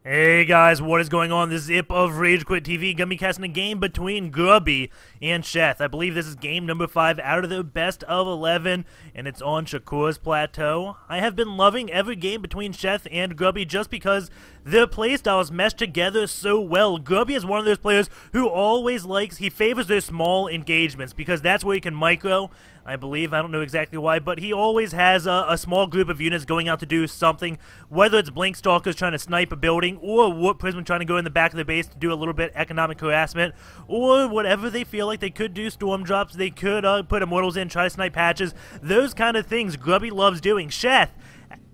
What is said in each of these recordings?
Hey guys, what is going on? This is Zip of RageQuitTV. Gonna be casting a game between Grubby and Sheth. I believe this is game number 5 out of the best of 11, and it's on Shakuras Plateau. I have been loving every game between Sheth and Grubby just because their playstyles mesh together so well. Grubby is one of those players who always he favors their small engagements because that's where he can micro. I believe, I don't know exactly why, but he always has a small group of units going out to do something, whether it's Blink Stalkers trying to snipe a building, or Warp Prism trying to go in the back of the base to do a little bit economic harassment, or whatever they feel like they could do, storm drops, they could put Immortals in, try to snipe hatches, those kind of things Grubby loves doing. Sheth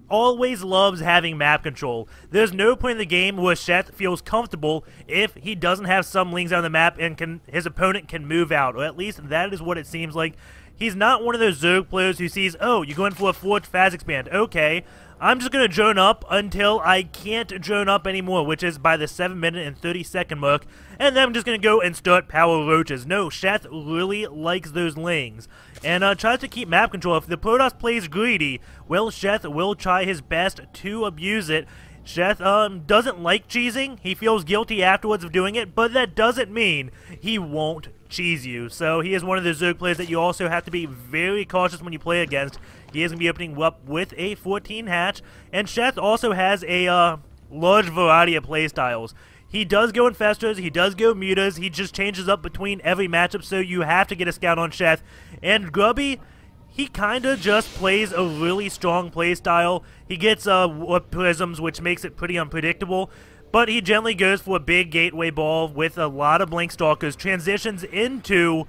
always loves having map control. There's no point in the game where Sheth feels comfortable if he doesn't have some lings on the map and his opponent can move out, or at least that is what it seems like. He's not one of those Zerg players who sees, oh, you're going for a Forge Phase Expand. Okay, I'm just going to drone up until I can't drone up anymore, which is by the 7-minute and 30-second mark, and then I'm just going to go and start power roaches. No, Sheth really likes those lings, and tries to keep map control. If the Protoss plays greedy, well, Sheth will try his best to abuse it. Sheth doesn't like cheesing. He feels guilty afterwards of doing it, but that doesn't mean he won't cheese you. So he is one of the Zerg players that you also have to be very cautious when you play against. He is going to be opening up with a 14 hatch, and Sheth also has a large variety of playstyles. He does go Infestors, he does go Mutas, he just changes up between every matchup, so you have to get a scout on Sheth. And Grubby, he kind of just plays a really strong playstyle. He gets Warp Prisms, which makes it pretty unpredictable. But he generally goes for a big gateway ball with a lot of Blink Stalkers, transitions into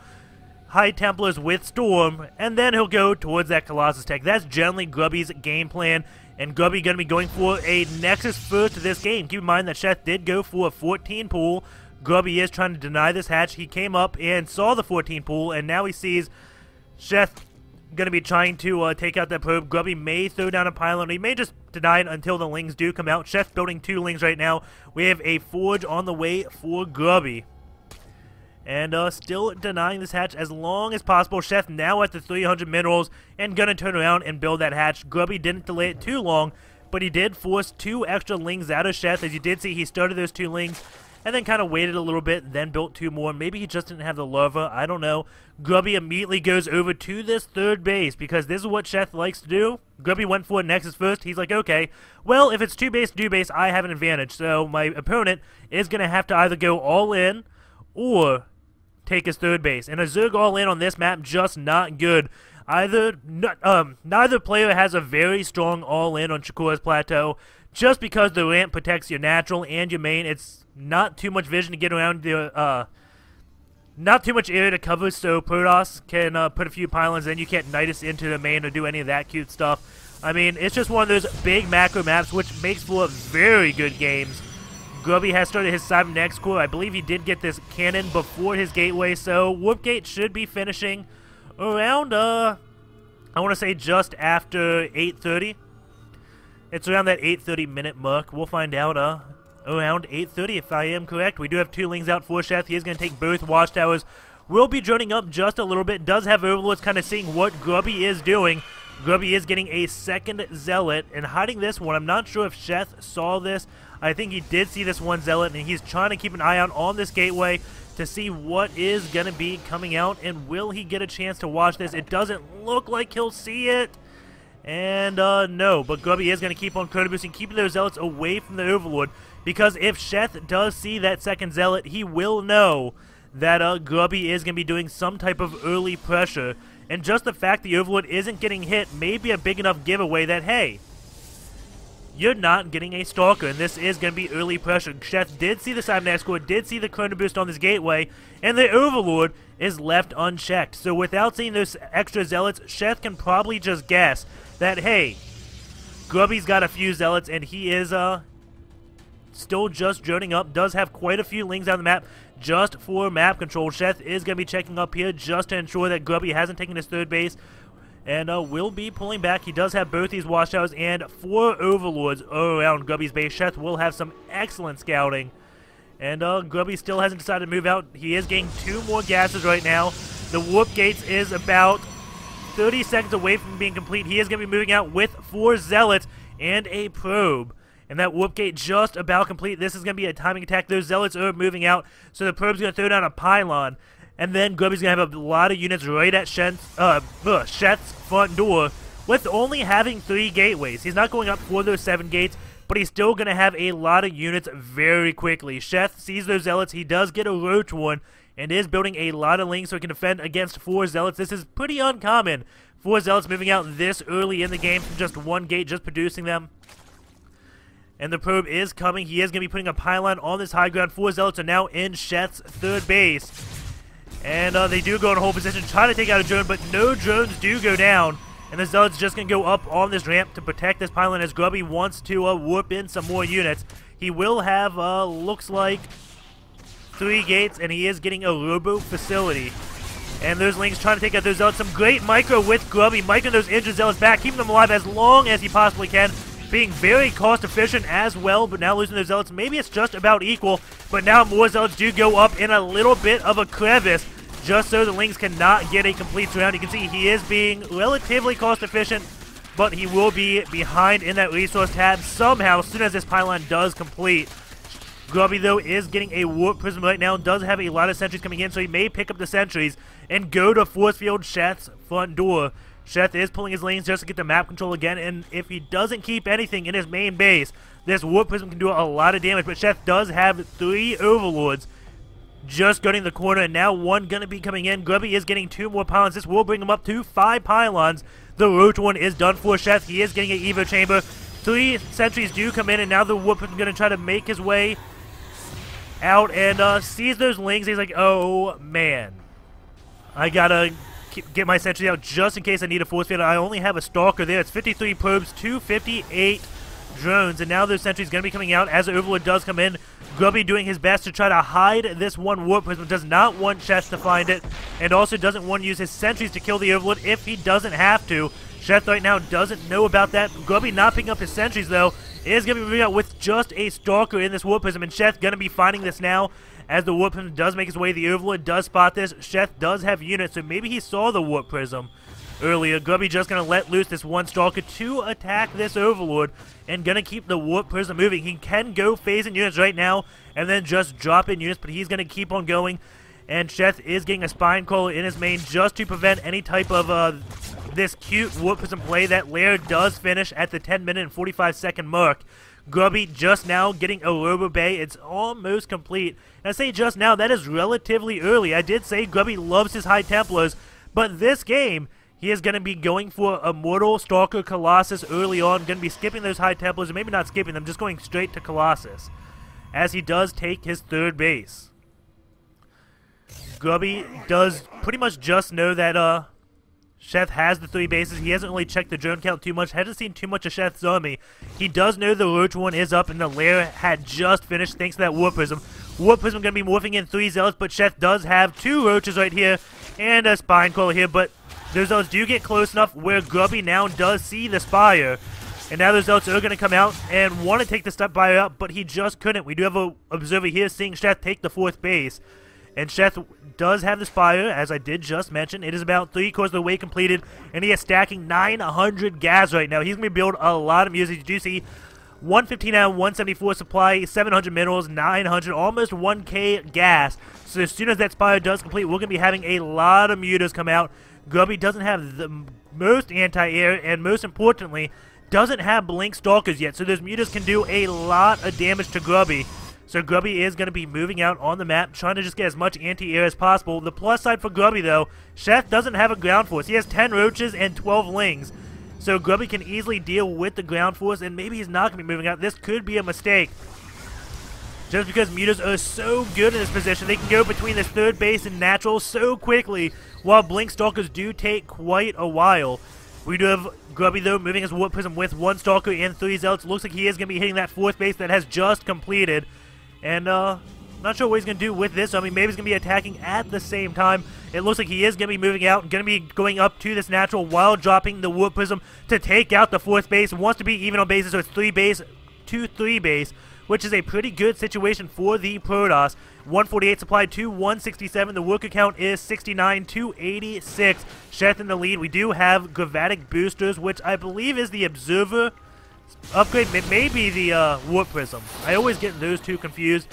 High Templars with Storm, and then he'll go towards that Colossus tech. That's generally Grubby's game plan, and Grubby going to be going for a Nexus first to this game. Keep in mind that Sheth did go for a 14 pool. Grubby is trying to deny this hatch. He came up and saw the 14 pool, and now he sees Sheth going to be trying to take out that probe. Grubby may throw down a pylon. He may just deny it until the lings do come out. Sheth's building 2 lings right now. We have a forge on the way for Grubby. And still denying this hatch as long as possible. Sheth now at the 300 minerals and going to turn around and build that hatch. Grubby didn't delay it too long, but he did force 2 extra lings out of Sheth. As you did see, he started those 2 lings and then kind of waited a little bit, then built 2 more. Maybe he just didn't have the larva. I don't know. Grubby immediately goes over to this 3rd base because this is what Sheth likes to do. Grubby went for a Nexus first. He's like, okay, well, if it's 2 base to 2 base, I have an advantage. So my opponent is going to have to either go all in or take his 3rd base. And a Zerg all in on this map, just not good. Neither player has a very strong all in on Shakuras Plateau. Just because the ramp protects your natural and your main, it's not too much vision to get around the, not too much area to cover, so Protoss can put a few pylons in. You can't Nidus into the main or do any of that cute stuff. I mean, it's just one of those big macro maps, which makes for very good games. Grubby has started his Cybernex core. I believe he did get this cannon before his gateway, so Warp Gate should be finishing around, I want to say just after 8:30. It's around that 8:30 minute mark. We'll find out around 8:30 if I am correct. We do have 2 lings out for Sheth. He is going to take both watchtowers. We'll be droning up just a little bit. Does have Overlords kind of seeing what Grubby is doing. Grubby is getting a 2nd Zealot and hiding this one. I'm not sure if Sheth saw this. I think he did see this 1 Zealot, and he's trying to keep an eye out on this gateway to see what is going to be coming out, and will he get a chance to watch this? It doesn't look like he'll see it. And, no, but Grubby is going to keep on chrono boosting, keeping those Zealots away from the Overlord, because if Sheth does see that 2nd Zealot, he will know that Grubby is going to be doing some type of early pressure, and just the fact the Overlord isn't getting hit may be a big enough giveaway that, hey, you're not getting a Stalker, and this is going to be early pressure. Sheth did see the Cybernex core, did see the chrono boost on this gateway, and the Overlord is left unchecked. So without seeing those extra Zealots, Sheth can probably just guess that, hey, Grubby's got a few Zealots, and he is still just droning up. Does have quite a few lings on the map just for map control. Sheth is going to be checking up here just to ensure that Grubby hasn't taken his 3rd base, and will be pulling back. He does have both these watchtowers and 4 Overlords around Grubby's base. Sheth will have some excellent scouting, and Grubby still hasn't decided to move out. He is getting 2 more gases right now. The Warp Gates is about 30 seconds away from being complete. He is going to be moving out with 4 Zealots and a probe. And that warp gate just about complete. This is going to be a timing attack. Those zealots are moving out, so the probe's going to throw down a pylon. And then Grubby's going to have a lot of units right at Sheth's front door, with only having 3 gateways. He's not going up for those 7 gates, but he's still going to have a lot of units very quickly. Sheth sees those zealots. He does get a roach one, and is building a lot of links so he can defend against 4 zealots. This is pretty uncommon. 4 zealots moving out this early in the game from just 1 gate, just producing them. And the probe is coming. He is going to be putting a pylon on this high ground. 4 zealots are now in Sheth's 3rd base. And they do go in a hold position, trying to take out a drone, but no drones do go down. And the zealot's just going to go up on this ramp to protect this pylon as Grubby wants to warp in some more units. He will have, looks like, 3 gates, and he is getting a robo facility. And those links trying to take out those zealots. Some great micro with Grubby, microing those injured zealots back, keeping them alive as long as he possibly can. Being very cost efficient as well, but now losing those zealots. Maybe it's just about equal, but now more zealots do go up in a little bit of a crevice, just so the links cannot get a complete surround. You can see he is being relatively cost efficient, but he will be behind in that resource tab somehow as soon as this pylon does complete. Grubby, though, is getting a warp prism right now, does have a lot of sentries coming in, so he may pick up the sentries and go to force field Sheth's front door. Sheth is pulling his lanes just to get the map control again, and if he doesn't keep anything in his main base, this warp prism can do a lot of damage, but Sheth does have 3 overlords just gunning the corner, and now 1 going to be coming in. Grubby is getting 2 more pylons. This will bring him up to 5 pylons. The roach one is done for Sheth. He is getting an Evo chamber. 3 sentries do come in, and now the warp prism is going to try to make his way out and sees those lings. He's like, oh man, I gotta get my sentry out just in case I need a force field. I only have a stalker there. It's 53 probes, 258 drones, and now those sentries going to be coming out as the overlord does come in. Grubby doing his best to try to hide this 1 warp prism, does not want Sheth to find it, and also doesn't want to use his sentries to kill the overlord if he doesn't have to. Sheth right now doesn't know about that. Grubby not picking up his sentries though, is going to be moving out with just a stalker in this warp prism, and Sheth going to be finding this now as the warp prism does make his way. The overlord does spot this. Sheth does have units, so maybe he saw the warp prism earlier. Grubby just going to let loose this 1 stalker to attack this overlord and going to keep the warp prism moving. He can go phase in units right now and then just drop in units, but he's going to keep on going. And Sheth is getting a spine crawler in his main just to prevent any type of this cute warp prism play. That lair does finish at the 10-minute and 45-second mark. Grubby just now getting a robo bay. It's almost complete. And I say just now, that is relatively early. I did say Grubby loves his high Templars, but this game, he is going to be going for Immortal, Stalker, Colossus early on. Going to be skipping those high Templars, or maybe not skipping them, just going straight to Colossus, as he does take his 3rd base. Grubby does pretty much just know that Sheth has the 3 bases. He hasn't really checked the drone count too much. Hasn't seen too much of Sheth's army. He does know the roach one is up, and the lair had just finished thanks to that warp prism. Warp prism going to be morphing in 3 zealots, but Sheth does have 2 roaches right here and a spine crawler here, but those zealots do get close enough where Grubby now does see the spire. And now those zealots are going to come out and want to take the spire out, but he just couldn't. We do have an observer here seeing Sheth take the 4th base. And Sheth does have the spire, as I did just mention. It is about 3/4 of the way completed, and he is stacking 900 gas right now. He's going to build a lot of music. You do see 115 out of 174 supply, 700 minerals, 900, almost 1k gas. So as soon as that spire does complete, we're going to be having a lot of mutas come out. Grubby doesn't have the most anti-air, and most importantly, doesn't have blink stalkers yet. So those mutas can do a lot of damage to Grubby. So Grubby is going to be moving out on the map, trying to just get as much anti-air as possible. The plus side for Grubby, though, Sheth doesn't have a ground force. He has 10 roaches and 12 lings. So Grubby can easily deal with the ground force, and maybe he's not going to be moving out. This could be a mistake. Just because mutas are so good in this position, they can go between this 3rd base and natural so quickly, while blink stalkers do take quite a while. We do have Grubby, though, moving his warp prism with 1 stalker and 3 zealots. Looks like he is going to be hitting that 4th base that has just completed. And not sure what he's going to do with this. I mean, maybe he's going to be attacking at the same time. It looks like he is going to be moving out and going to be going up to this natural while dropping the warp prism to take out the 4th base. Wants to be even on bases, so it's 3 base to 3 base, which is a pretty good situation for the Protoss. 148 supplied to 167. The worker count is 69 to 86. Sheth in the lead. We do have Gravatic boosters, which I believe is the Observer upgrade may be the Warp Prism. I always get those two confused.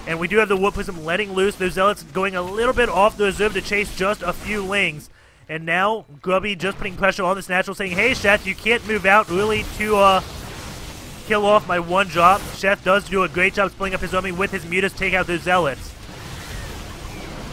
And we do have the Warp Prism letting loose. Those Zealots going a little bit off the reserve to chase just a few lings. And now Grubby just putting pressure on this natural, saying, hey, Sheth, you can't move out really to kill off my one drop. Sheth does do a great job splitting up his army with his mutas to take out those Zealots.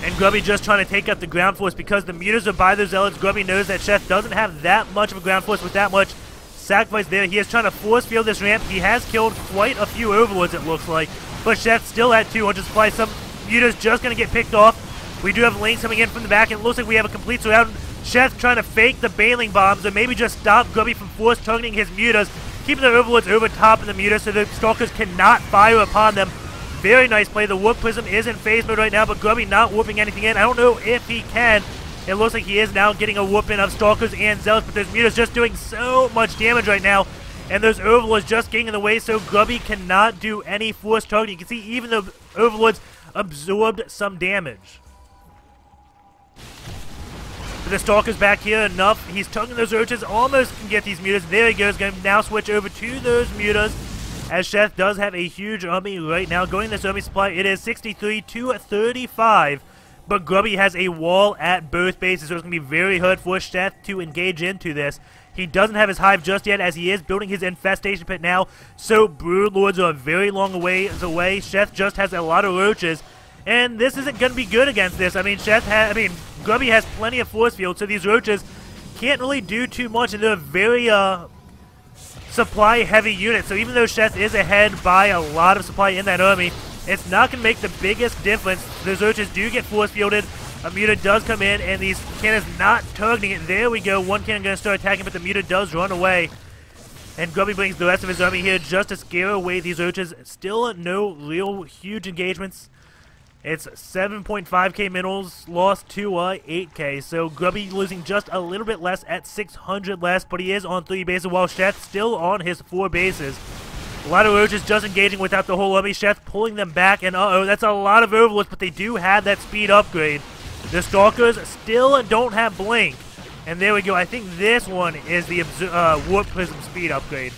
And Grubby just trying to take up the ground force because the mutas are by those Zealots. Grubby knows that Sheth doesn't have that much of a ground force with that much sacrifice there. He is trying to force field this ramp. He has killed quite a few Overlords, it looks like. But Sheth's still at 200 supply. Some mutas just going to get picked off. We do have lanes coming in from the back, and it looks like we have a complete surround. Sheth trying to fake the bailing bombs, or maybe just stop Grubby from force targeting his mutas, keeping the Overlords over top of the mutas so the Stalkers cannot fire upon them. Very nice play. The Warp Prism is in phase mode right now, but Grubby not warping anything in. I don't know if he can. It looks like he is now getting a whooping of Stalkers and Zealots, but those mutas just doing so much damage right now. And those Overlords just getting in the way, so Grubby cannot do any force targeting. You can see even the Overlords absorbed some damage. But the Stalker's back here enough. He's tugging those roaches, almost can get these mutas. There he goes, going to now switch over to those mutas. As Sheth does have a huge army right now. Going this army supply, it is 63 to 35. But Grubby has a wall at both bases, so it's going to be very hard for Sheth to engage into this. He doesn't have his hive just yet, as he is building his infestation pit now. So Broodlords are a very long ways away. Sheth just has a lot of roaches. And this isn't going to be good against this. I mean, Grubby has plenty of force field, so these roaches can't really do too much, and they're very supply-heavy unit. So even though Sheth is ahead by a lot of supply in that army, it's not going to make the biggest difference. Those roaches do get force fielded. A muta does come in, and these cannons not targeting it. There we go. One cannon going to start attacking, but the muta does run away. And Grubby brings the rest of his army here just to scare away these roaches. Still no real huge engagements. It's 7.5k minerals lost to 8k, so Grubby losing just a little bit less at 600 less, but he is on 3 bases, while Sheth still on his 4 bases. A lot of roaches just engaging without the whole army. Sheth pulling them back, and that's a lot of Overlords, but they do have that speed upgrade. The Stalkers still don't have Blink, and there we go. I think this one is the Warp Prism speed upgrade.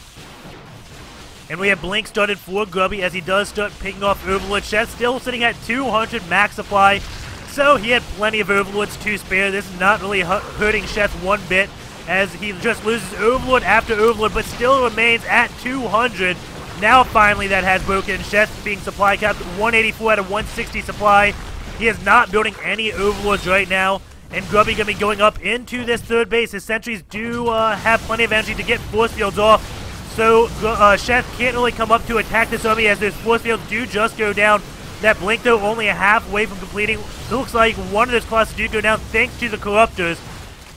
And we have Blink started for Grubby as he does start picking off Overlords. Sheth still sitting at 200 max supply, so he had plenty of Overlords to spare. This is not really hurting Sheth one bit, as he just loses Overlord after Overlord, but still remains at 200. Now finally that has broken. Sheth being supply capped 184 out of 160 supply. He is not building any Overlords right now. And Grubby going to be going up into this third base. His sentries do have plenty of energy to get force fields off. So Sheth can't really come up to attack this army, as those force fields do just go down. That Blink, though, only a half away from completing. It looks like one of those clusters do go down thanks to the Corruptors.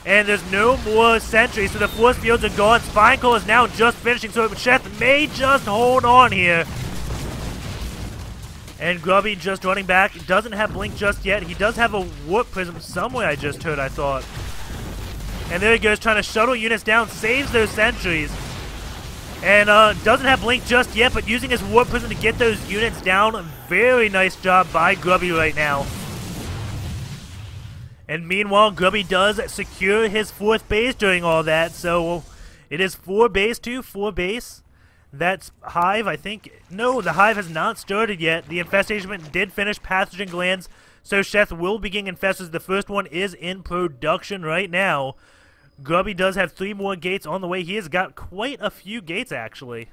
And there's no more sentries, so the force fields are gone. Spineclaw is now just finishing, so Sheth may just hold on here. And Grubby just running back. Doesn't have Blink just yet. He does have a Warp Prism somewhere, I just heard, I thought. And there he goes, trying to shuttle units down. Saves those sentries. And doesn't have Blink just yet, but using his Warp Prism to get those units down. Very nice job by Grubby right now. And meanwhile, Grubby does secure his 4th base during all that. So it is 4 base to 4 base. That's Hive, I think. No, the Hive has not started yet. The infestation did finish pathogen glands. So Sheth will begin infestors. The first one is in production right now. Grubby does have 3 more gates on the way. He has got quite a few gates, actually.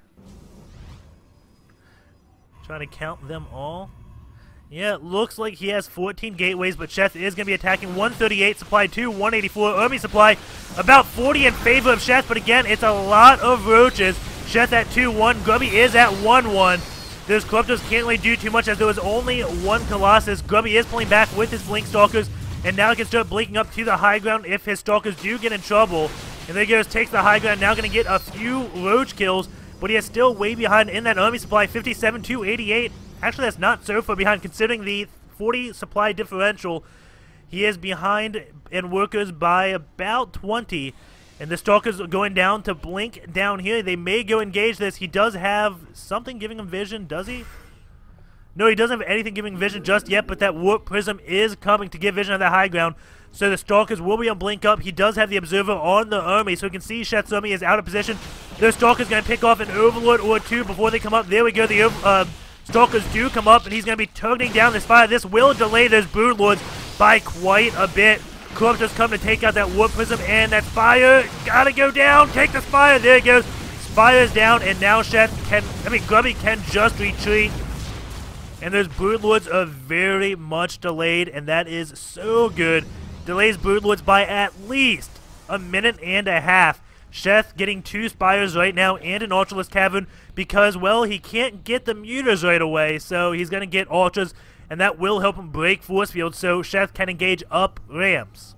Trying to count them all. Yeah, it looks like he has 14 gateways, but Sheth is going to be attacking 138 supply to 184 army supply. About 40 in favor of Sheth, but again, it's a lot of roaches. Sheth at 2-1. Grubby is at 1-1. Those Corruptors can't really do too much, as there was only 1 Colossus. Grubby is pulling back with his Blink Stalkers, and now he can start blinking up to the high ground if his Stalkers do get in trouble. And there he goes, takes the high ground, now going to get a few roach kills, but he is still way behind in that army supply, 57 to 88. Actually, that's not so far behind, considering the 40 supply differential. He is behind in workers by about 20. And the Stalkers are going down to Blink down here. They may go engage this. He does have something giving him vision, does he? No, he doesn't have anything giving vision just yet, but that Warp Prism is coming to give vision on the high ground. So the Stalkers will be on blink up. He does have the Observer on the army, so we can see Sheth's army is out of position. The Stalker's going to pick off an Overlord or two before they come up. There we go. The Stalkers do come up, and he's going to be turning down this fire. This will delay those Broodlords by quite a bit. Corruptors come to take out that Warp Prism, and that Spire gotta go down. Take the Spire. There it goes. Spire's down, and now Grubby can just retreat. And those Broodlords are very much delayed, and that is so good. Delays Broodlords by at least a minute and a half. Sheth getting 2 Spires right now and an Ultralisk Cavern because, well, he can't get the Mutors right away, so he's going to get Ultras, and that will help him break Force Field so Sheth can engage up ramps.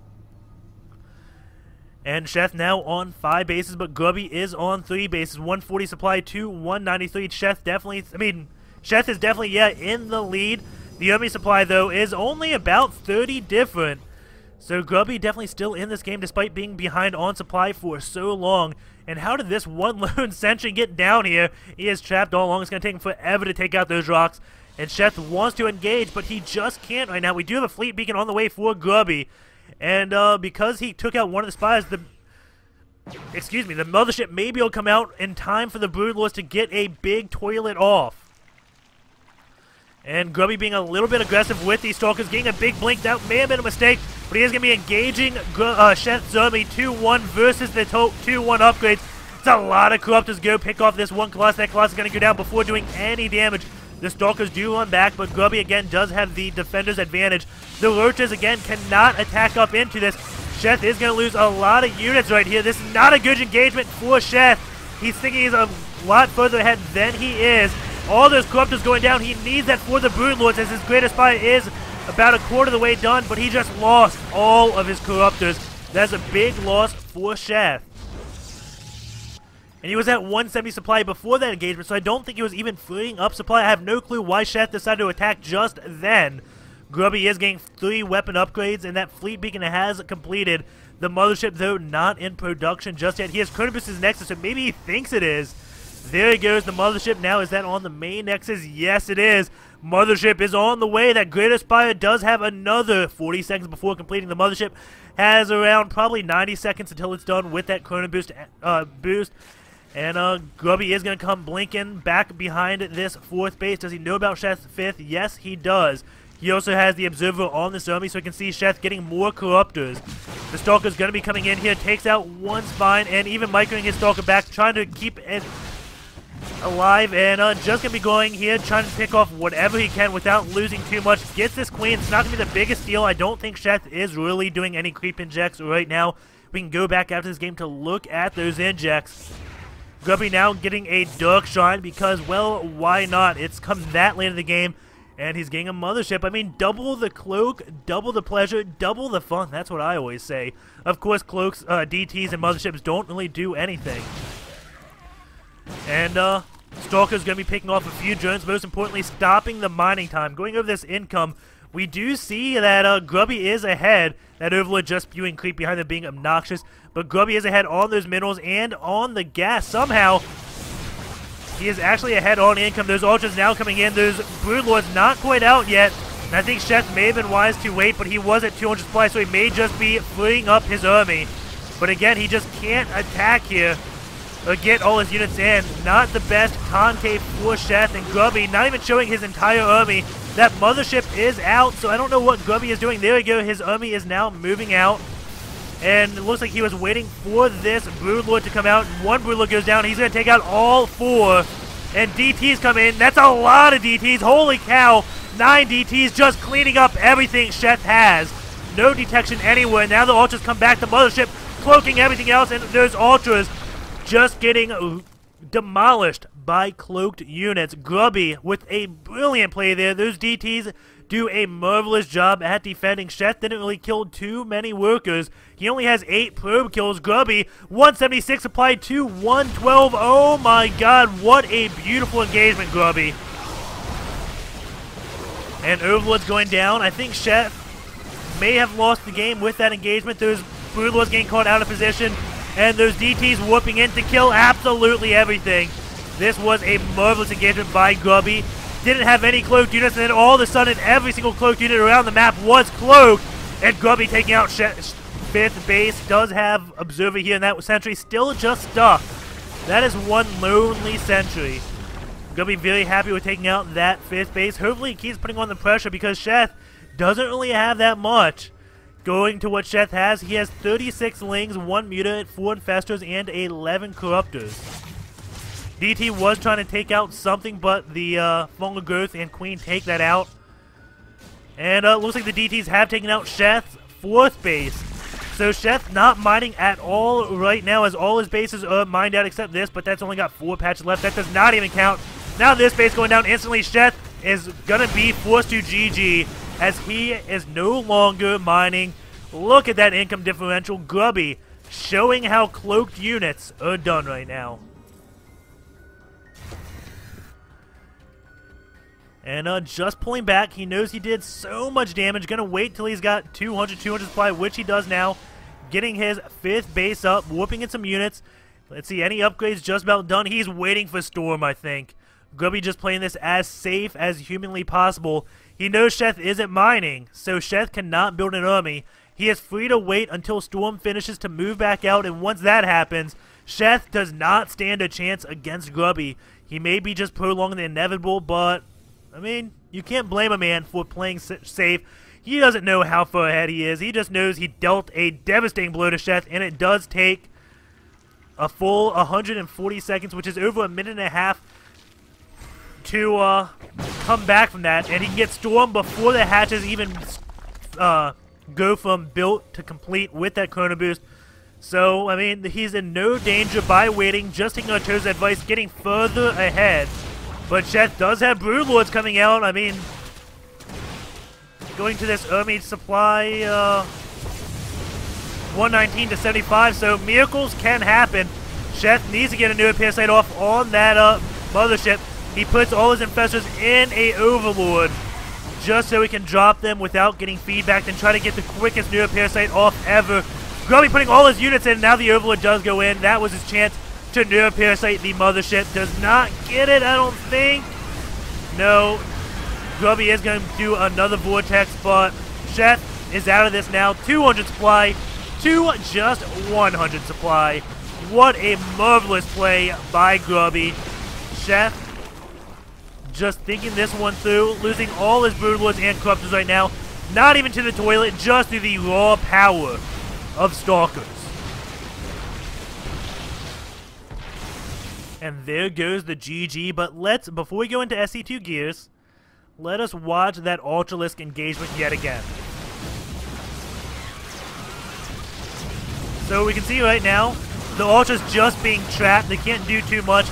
And Sheth now on 5 bases, but Grubby is on 3 bases. 140 supply to 193. Sheth is definitely, yeah, in the lead. The army supply, though, is only about 30 different. So Grubby definitely still in this game despite being behind on supply for so long. And how did this one lone sentry get down here? He is trapped all along. It's going to take him forever to take out those rocks. And Sheth wants to engage, but he just can't right now. We do have a fleet beacon on the way for Grubby. And because he took out one of the spies, the mothership maybe will come out in time for the Broodlords to get a big toilet off. And Grubby being a little bit aggressive with these Stalkers, getting a big blink. That may have been a mistake, but he is going to be engaging Sheth's army 2-1 versus the 2-1 upgrades. It's a lot of Corruptors go pick off this one Colossus. That Colossus is going to go down before doing any damage. The Stalkers do run back, but Grubby again does have the defender's advantage. The Roaches again cannot attack up into this. Sheth is going to lose a lot of units right here. This is not a good engagement for Sheth. He's thinking he's a lot further ahead than he is. All those Corruptors going down. He needs that for the Broodlords as his greatest spy is about a quarter of the way done, but he just lost all of his Corruptors. That's a big loss for Sheth. And he was at 170 supply before that engagement, so I don't think he was even freeing up supply. I have no clue why Sheth decided to attack just then. Grubby is getting 3 weapon upgrades, and that fleet beacon has completed. The mothership, though, not in production just yet. He has Chronobus's Nexus, so maybe he thinks it is. There he goes, the mothership. Now, is that on the main Nexus? Yes, it is. Mothership is on the way. That Greater Spire does have another 40 seconds before completing. The mothership has around probably 90 seconds until it's done with that Chronobust boost. And Grubby is going to come blinking back behind this 4th base. Does he know about Sheth's 5th? Yes, he does. He also has the Observer on this army, so he can see Sheth getting more Corruptors. The Stalker's going to be coming in here, takes out one Spine, and even microing his Stalker back, trying to keep it alive, and just going to be going here, trying to pick off whatever he can without losing too much. Gets this Queen. It's not going to be the biggest deal. I don't think Sheth is really doing any creep injects right now. We can go back after this game to look at those injects. Grubby now getting a Dark Shrine because, well, why not? It's come that late in the game, and he's getting a mothership. I mean, double the cloak, double the pleasure, double the fun. That's what I always say. Of course, cloaks, DTs, and motherships don't really do anything. And Stalker's going to be picking off a few drones, most importantly, stopping the mining time. Going over this income, we do see that Grubby is ahead. That Overlord just spewing creep behind them being obnoxious. But Grubby is ahead on those minerals and on the gas. Somehow, he is actually ahead on income. Those Ultras now coming in. Those Broodlords not quite out yet. And I think Sheth may have been wise to wait, but he was at 200 supply, so he may just be freeing up his army. But again, he just can't attack here or get all his units in. Not the best concave for Sheth, and Grubby not even showing his entire army. That mothership is out, so I don't know what Grubby is doing. There we go. His army is now moving out. And it looks like he was waiting for this Broodlord to come out. One Broodlord goes down. He's going to take out all 4. And DTs come in. That's a lot of DTs. Holy cow. 9 DTs just cleaning up everything Sheth has. No detection anywhere. Now the Ultras come back. The mothership cloaking everything else. And those Ultras just getting demolished by cloaked units. Grubby with a brilliant play there. Those DTs do a marvelous job at defending. Sheth didn't really kill too many workers. He only has 8 probe kills. Grubby, 176 applied to 112. Oh my god, what a beautiful engagement, Grubby. And Overlord's going down. I think Sheth may have lost the game with that engagement. Those Broodlords getting caught out of position. And those DTs whooping in to kill absolutely everything. This was a marvelous engagement by Grubby. didn't have any cloaked units, and then all of a sudden every single cloaked unit around the map was cloaked, and Grubby taking out 5th base. Does have Observer here, and that sentry still just stuck. That is one lonely sentry. Grubby very happy with taking out that 5th base. Hopefully he keeps putting on the pressure because Sheth doesn't really have that much. Going to what Sheth has, he has 36 Lings, 1 Muta, 4 Infestors, and 11 Corruptors. DT was trying to take out something, but the Fungal Growth and Queen take that out. And looks like the DTs have taken out Sheth's 4th base. So Sheth not mining at all right now, as all his bases are mined out except this, but that's only got 4 patches left. That does not even count. Now this base going down instantly. Sheth is going to be forced to GG, as he is no longer mining. Look at that income differential. Grubby showing how cloaked units are done right now. And just pulling back, he knows he did so much damage. Gonna wait till he's got 200 supply, which he does now. Getting his 5th base up, whooping in some units. Let's see, any upgrades just about done. He's waiting for Storm, I think. Grubby just playing this as safe as humanly possible. He knows Sheth isn't mining, so Sheth cannot build an army. He is free to wait until Storm finishes to move back out, and once that happens, Sheth does not stand a chance against Grubby. He may be just prolonging the inevitable, but, I mean, you can't blame a man for playing safe. He doesn't know how far ahead he is. He just knows he dealt a devastating blow to Sheth, and it does take a full 140 seconds, which is over a minute and a half, to come back from that, and he can get Storm before the hatches even go from built to complete with that Chrono Boost. So, I mean, he's in no danger by waiting, just taking Arto's advice, getting further ahead. But Sheth does have Broodlords coming out. I mean, going to this army supply, 119 to 75, so miracles can happen. Sheth needs to get a new parasite off on that mothership. He puts all his infestors in a Overlord just so he can drop them without getting feedback and try to get the quickest new parasite off ever. Grubby putting all his units in. Now the Overlord does go in. That was his chance to new parasite the mothership. Does not get it, I don't think. No. Grubby is going to do another vortex, but Sheth is out of this now. 200 supply to just 100 supply. What a marvelous play by Grubby. Sheth just thinking this one through, losing all his Broodlords and Corruptors right now. Not even to the toilet, just through the raw power of Stalkers. And there goes the GG, but before we go into SC2 gears, let us watch that Ultralisk engagement yet again. So we can see right now, the Ultra's just being trapped. They can't do too much.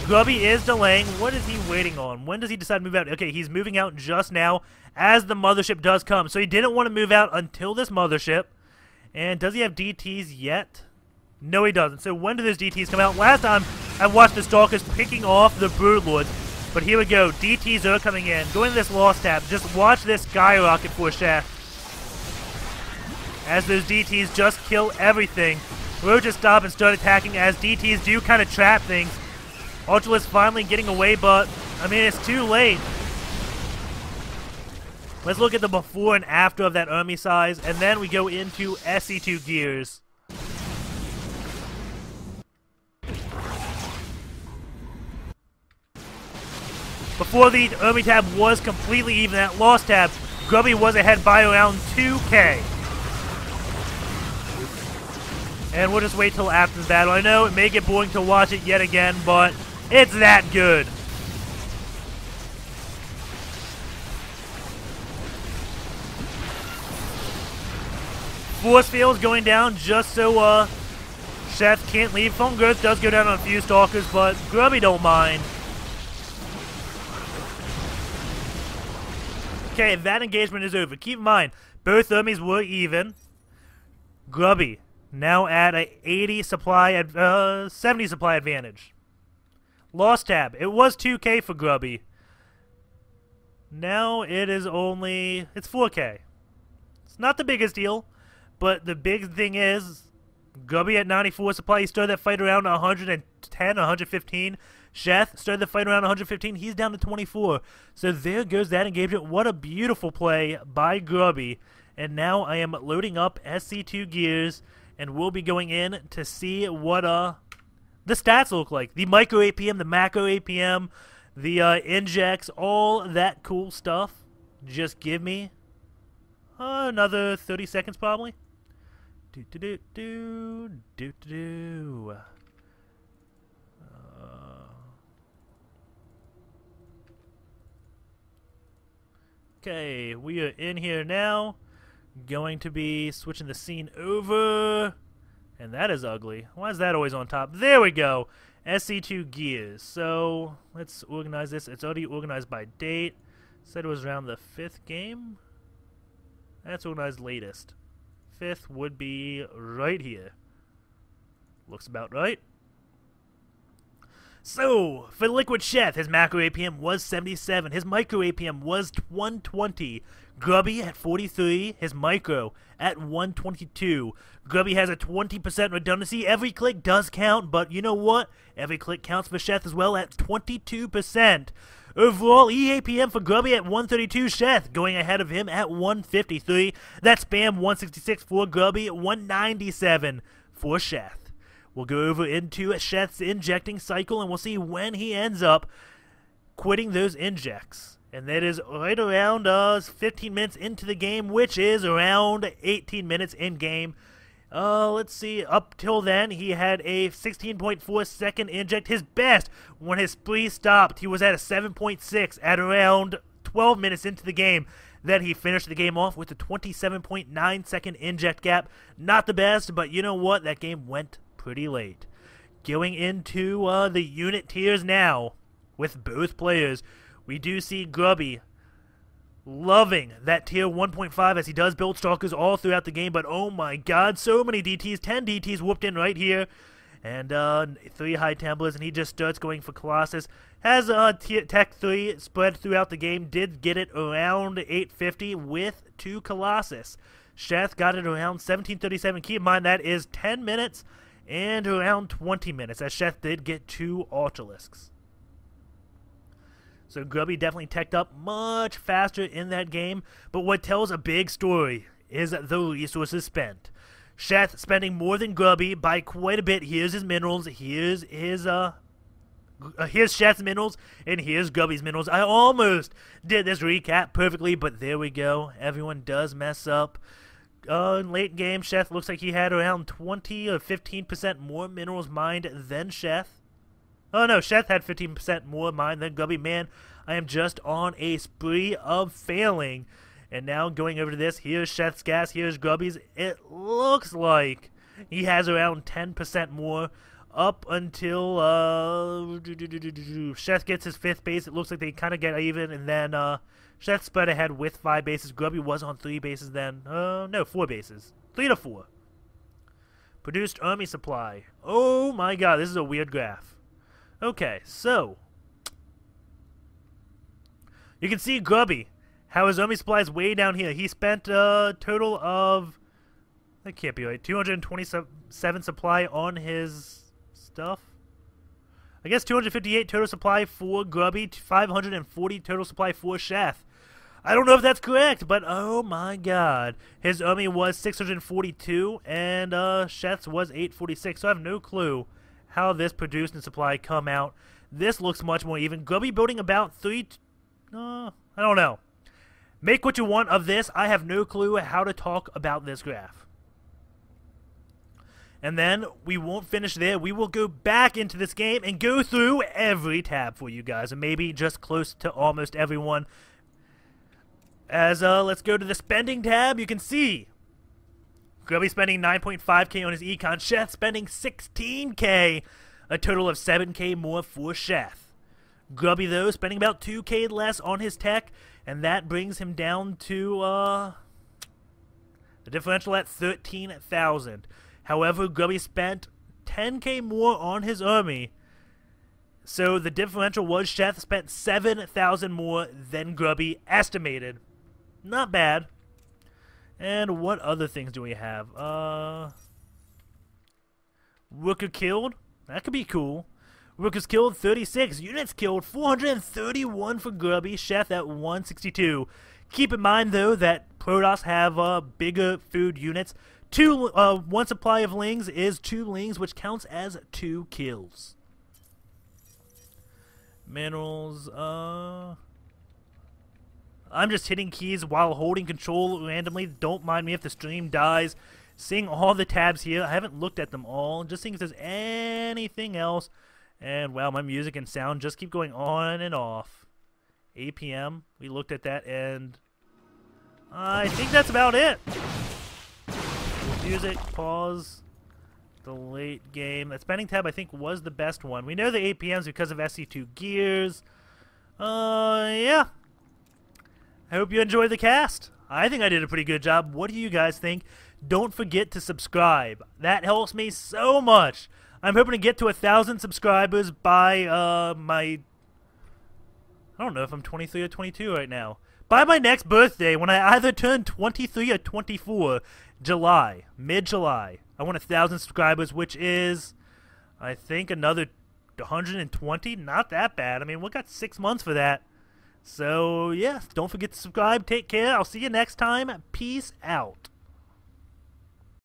Grubby is delaying. What is he waiting on? When does he decide to move out? Okay, he's moving out just now as the mothership does come. So he didn't want to move out until this mothership. And does he have DTs yet? No, he doesn't. So when do those DTs come out? Last time I watched the Stalkers picking off the Broodlords. But here we go. DTs are coming in. Going to this Lost tab. Just watch this skyrocket for Sheth. As those DTs just kill everything. Roaches stop and start attacking as DTs do kind of trap things. Ultralisk finally getting away, but, I mean, it's too late. Let's look at the before and after of that army size, and then we go into SC2 gears. Before the army tab was completely even, that Lost tab, Grubby was ahead by around 2K. And we'll just wait till after the battle. I know it may get boring to watch it yet again, but it's that good. Force fields going down just so Sheth can't leave. Phone growth does go down on a few Stalkers, but Grubby don't mind. Okay, that engagement is over. Keep in mind, both armies were even. Grubby now at a 80 supply, 70 supply advantage. Lost tab. It was 2K for Grubby. Now it is only, it's 4K. It's not the biggest deal, but the big thing is, Grubby at 94 supply, he started that fight around 110, 115. Sheth started the fight around 115. He's down to 24. So there goes that engagement. What a beautiful play by Grubby. And now I am loading up SC2 gears, and we'll be going in to see what the stats look like. The micro APM, the macro APM, the injects, all that cool stuff. Just give me another 30 seconds probably. Okay, we are in here now. Going to be switching the scene over. And that is ugly. Why is that always on top? There we go. SC2 gears. So let's organize this. It's already organized by date. Said it was around the 5th game. That's organized latest. 5th would be right here. Looks about right. So, for Liquid Sheth, his macro APM was 77. His micro APM was 120. Grubby at 43. His micro at 122. Grubby has a 20% redundancy. Every click does count, but you know what? Every click counts for Sheth as well at 22%. Overall, EAPM for Grubby at 132. Sheth going ahead of him at 153. That's spam 166 for Grubby, 197 for Sheth. We'll go over into Sheth's injecting cycle, and we'll see when he ends up quitting those injects. And that is right around 15 minutes into the game, which is around 18 minutes in-game. Let's see. Up till then, he had a 16.4 second inject. His best when his spree stopped. He was at a 7.6 at around 12 minutes into the game. Then he finished the game off with a 27.9 second inject gap. Not the best, but you know what? That game went pretty late. Going into the unit tiers now with both players, we do see Grubby loving that tier 1.5 as he does build stalkers all throughout the game, but oh my god, so many DTs, 10 DTs whooped in right here, and 3 high templars, and he just starts going for Colossus. Has Tech 3 spread throughout the game, did get it around 850 with 2 Colossus. Sheth got it around 1737. Keep in mind that is 10 minutes and around 20 minutes, as Sheth did get 2 Ultralisks. So Grubby definitely teched up much faster in that game, but what tells a big story is the resources spent. Sheth spending more than Grubby by quite a bit. Here's his minerals, here's Sheth's minerals, and here's Grubby's minerals. I almost did this recap perfectly, but there we go. Everyone does mess up. In late game, Sheth looks like he had around 20 or 15% more minerals mined than Sheth. Oh no, Sheth had 15% more mined than Grubby. Man, I am just on a spree of failing. And now going over to this, here's Sheth's gas, here's Grubby's. It looks like he has around 10% more up until Sheth gets his 5th base. It looks like they kind of get even, and then Sheth spread ahead with 5 bases. Grubby was on 3 bases then. No, 4 bases. 3 to 4. Produced army supply. Oh my god, this is a weird graph. Okay, so you can see Grubby, how his army supply is way down here. He spent a total of, that can't be right, 227 supply on his stuff. I guess 258 total supply for Grubby, 540 total supply for Sheth. I don't know if that's correct, but oh my god. His army was 642, and Sheth's was 846, so I have no clue how this produced and supply come out. This looks much more even. Grubby building about 3... I don't know. Make what you want of this. I have no clue how to talk about this graph. And then we won't finish there. We will go back into this game and go through every tab for you guys, and maybe just close to almost everyone. As let's go to the spending tab. You can see Grubby spending 9.5k on his econ. Sheth spending 16k. A total of 7k more for Sheth. Grubby, though, spending about 2k less on his tech, and that brings him down to the differential at 13,000. However, Grubby spent 10k more on his army, so the differential was Sheth spent 7,000 more than Grubby estimated. Not bad. And what other things do we have? Worker killed. That could be cool. Workers killed 36. Units killed 431 for Grubby. Sheth at 162. Keep in mind, though, that Protoss have bigger food units. One supply of lings is 2 lings, which counts as 2 kills. Minerals, I'm just hitting keys while holding control randomly. Don't mind me if the stream dies. Seeing all the tabs here. I haven't looked at them all. Just seeing if there's anything else. And, wow, my music and sound just keep going on and off. 8 p.m. We looked at that, and I think that's about it. Music, pause. The late game. That spending tab, I think, was the best one. We know the 8 p.m.s because of SC2 gears. Yeah. I hope you enjoyed the cast. I think I did a pretty good job. What do you guys think? Don't forget to subscribe. That helps me so much. I'm hoping to get to 1,000 subscribers by I don't know if I'm 23 or 22 right now. By my next birthday, when I either turn 23 or 24, July, mid-July. I want 1,000 subscribers, which is, I think, another 120. Not that bad. I mean, we got 6 months for that. So, yeah, don't forget to subscribe. Take care. I'll see you next time. Peace out.